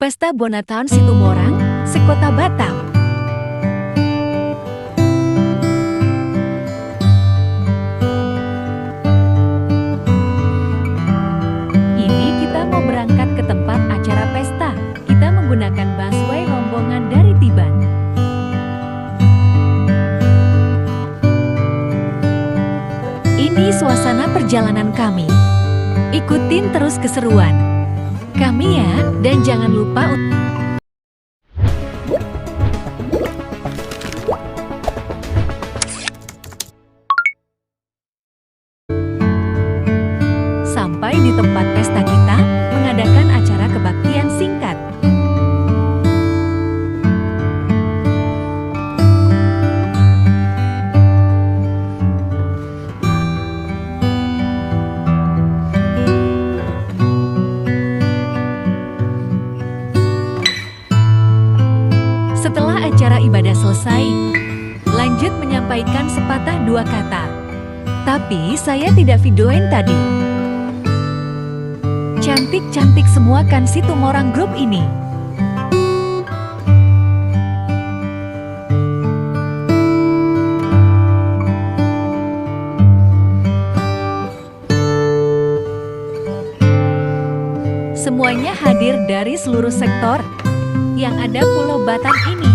Pesta Bonatown Situmorang, sekota Batam. Ini kita mau berangkat ke tempat acara pesta. Kita menggunakan busway rombongan dari Tiban. Ini suasana perjalanan kami. Ikutin terus keseruan kami ya, dan jangan lupa sampai di tempat pesta kita mengadakan acara kebaktian singkat. Setelah acara ibadah selesai, lanjut menyampaikan sepatah dua kata. Tapi saya tidak videoin tadi. Cantik-cantik semua kan Situmorang grup ini. Semuanya hadir dari seluruh sektor yang ada Pulau Batam ini.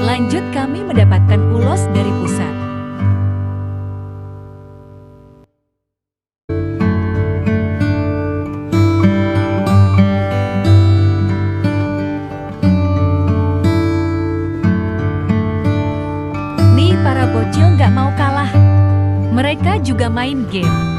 Lanjut kami mendapatkan ulos dari pusat. Nih para bocil nggak mau kalah. Mereka juga main game.